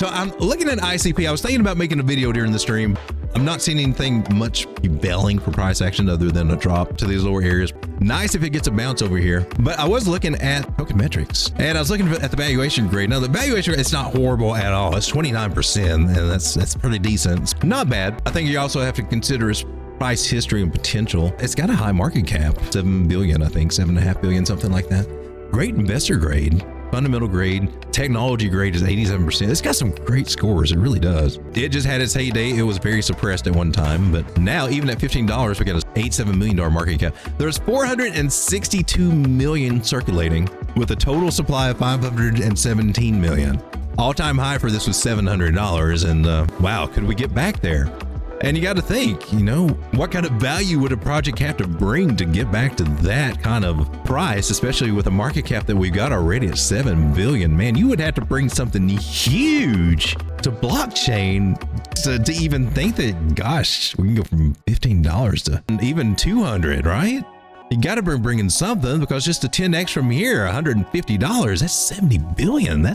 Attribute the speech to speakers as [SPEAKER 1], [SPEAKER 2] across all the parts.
[SPEAKER 1] So I'm looking at ICP. I was thinking about making a video during the stream. I'm not seeing anything much belling for price action other than a drop to these lower areas. Nice if it gets a bounce over here. But I was looking at Tokenmetrics and I was looking at the valuation grade. Now the valuation, it's not horrible at all. It's 29% and that's pretty decent. It's not bad. I think you also have to consider its price history and potential. It's got a high market cap, 7 billion, I think, 7.5 billion, something like that. Great investor grade. Fundamental grade, technology grade is 87%. It's got some great scores. It really does. It just had its heyday. It was very suppressed at one time, but now even at $15, we got an $87 million market cap. There's 462 million circulating with a total supply of 517 million. All-time high for this was $700, and wow, could we get back there? And you got to think, you know, what kind of value would a project have to bring to get back to that kind of price, especially with a market cap that we've got already at 7 billion? Man, you would have to bring something huge to blockchain to even think that, gosh, we can go from $15 to even 200, right? You got to bring in something, because just a 10x from here, $150, that's 70 billion.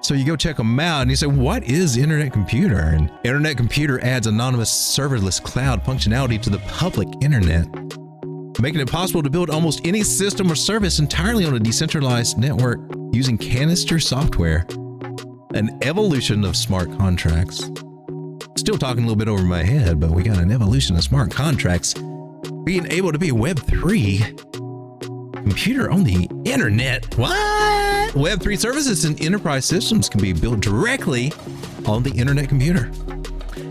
[SPEAKER 1] So you go check them out and you say, what is Internet Computer? And Internet Computer adds anonymous serverless cloud functionality to the public internet, making it possible to build almost any system or service entirely on a decentralized network using canister software, an evolution of smart contracts. Still talking a little bit over my head, but we got an evolution of smart contracts being able to be a Web3 computer on the internet. What? Web3 services and enterprise systems can be built directly on the internet computer.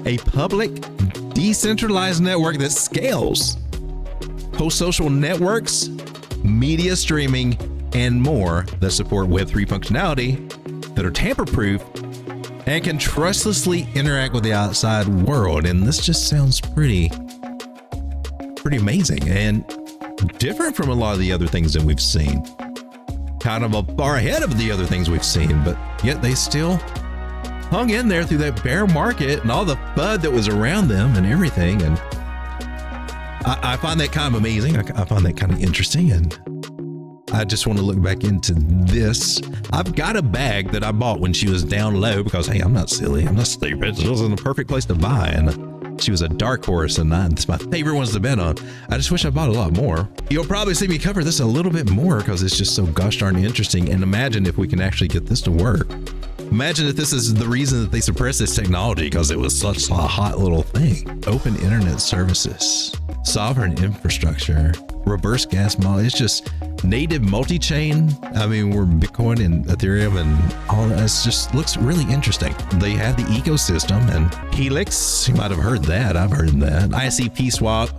[SPEAKER 1] A public, decentralized network that scales. Post-social networks, media streaming, and more that support Web3 functionality that are tamper-proof and can trustlessly interact with the outside world. And this just sounds pretty amazing and different from a lot of the other things that we've seen. Kind of far ahead of the other things we've seen, but yet they still hung in there through that bear market and all the FUD that was around them and everything. And I find that kind of amazing. I find that kind of interesting. And I just want to look back into this. I've got a bag that I bought when she was down low because, hey, I'm not silly. I'm not stupid. It wasn't the perfect place to buy. And she was a dark horse, and it's my favorite ones to bet on. I just wish I bought a lot more. You'll probably see me cover this a little bit more because it's just so gosh darn interesting. And imagine if we can actually get this to work. Imagine if this is the reason that they suppressed this technology, because it was such a hot little thing. Open internet services, sovereign infrastructure, reverse gas model. It's just native multi-chain. I mean, we're Bitcoin and Ethereum and all that. It just looks really interesting. They have the ecosystem and Helix. You might have heard that. I've heard that. ICP swap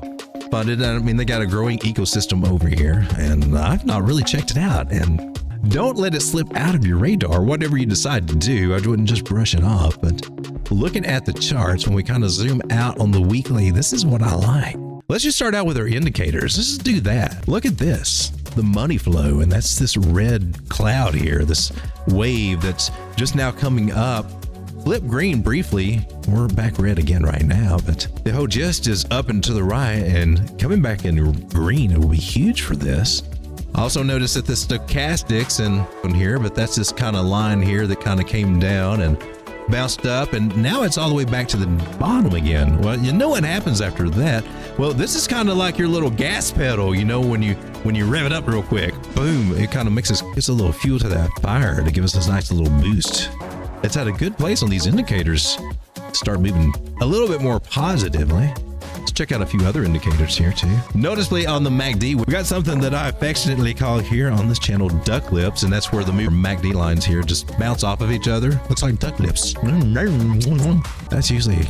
[SPEAKER 1] funded. I mean, they got a growing ecosystem over here, and I've not really checked it out. And don't let it slip out of your radar. Whatever you decide to do, I wouldn't just brush it off. But looking at the charts, when we kind of zoom out on the weekly, this is what I like. Let's just start out with our indicators. Let's just do that. Look at this, the money flow, and that's this red cloud here, this wave that's just now coming up. Flip green briefly. We're back red again right now, but the whole gist is up and to the right, and coming back in green, it will be huge for this. Also notice that the stochastics in here, but that's this kind of line here that kind of came down and bounced up, and now it's all the way back to the bottom again. Well, you know what happens after that? Well, this is kind of like your little gas pedal, you know, when you rev it up real quick, boom, it kind of gives a little fuel to that fire to give us this nice little boost. It's at a good place on these indicators to start moving a little bit more positively. Let's check out a few other indicators here too. Noticeably on the MACD, we've got something that I affectionately call here on this channel duck lips, and that's where the MACD lines here just bounce off of each other. Looks like duck lips. That's usually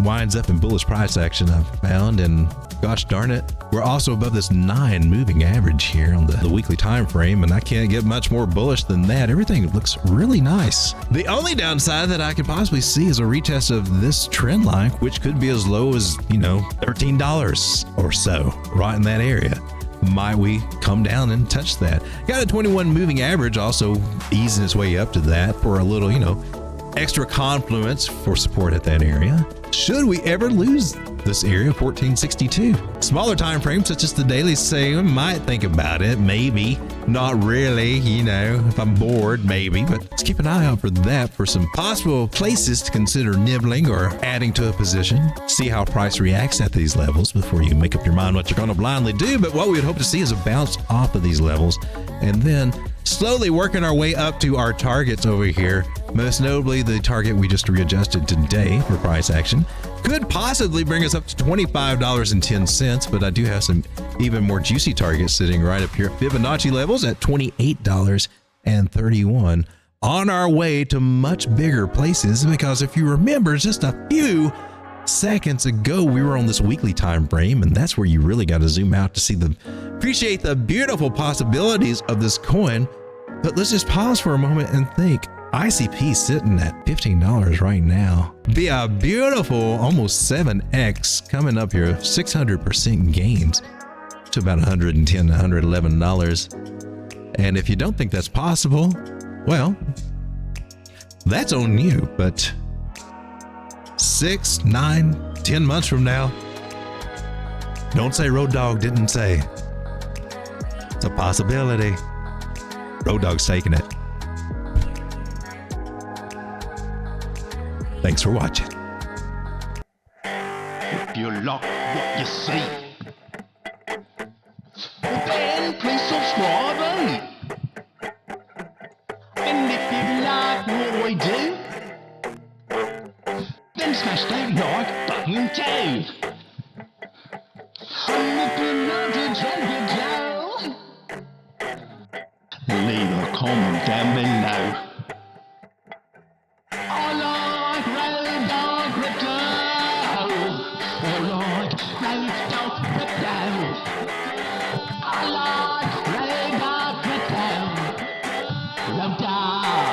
[SPEAKER 1] winds up in bullish price action, I've found, and gosh darn it, we're also above this 9 moving average here on the weekly time frame, and I can't get much more bullish than that. Everything looks really nice. The only downside that I could possibly see is a retest of this trend line, which could be as low as, you know, $13 or so, right in that area. Might we come down and touch that? Got a 21 moving average also easing its way up to that for a little, you know, extra confluence for support at that area. Should we ever lose this area, 1462? Smaller time frames such as the daily say we might think about it, maybe. Not really, you know, if I'm bored, maybe, but let's keep an eye out for that for some possible places to consider nibbling or adding to a position. See how price reacts at these levels before you make up your mind what you're going to blindly do. But what we would hope to see is a bounce off of these levels and then slowly working our way up to our targets over here. Most notably, the target we just readjusted today for price action could possibly bring us up to $25.10, but I do have some even more juicy targets sitting right up here at Fibonacci levels at $28.31, on our way to much bigger places, because if you remember just a few seconds ago, we were on this weekly time frame, and that's where you really got to zoom out to appreciate the beautiful possibilities of this coin. But let's just pause for a moment and think. ICP sitting at $15 right now. Be a beautiful almost 7x coming up here, 600% gains to about $110, $111. And if you don't think that's possible, well, that's on you. But 6, 9, 10 months from now, don't say Road Dogg didn't say. It's a possibility. Road Dogg's taking it. Thanks for watching.
[SPEAKER 2] If you like what you see, then please subscribe, eh? And if you like what we do, then smash that like button too. And if you love to TradingView, leave a comment down below. I like Road Dogg Crypto. I like Road Dogg Crypto. I like Road Dogg Crypto. Road Dogg.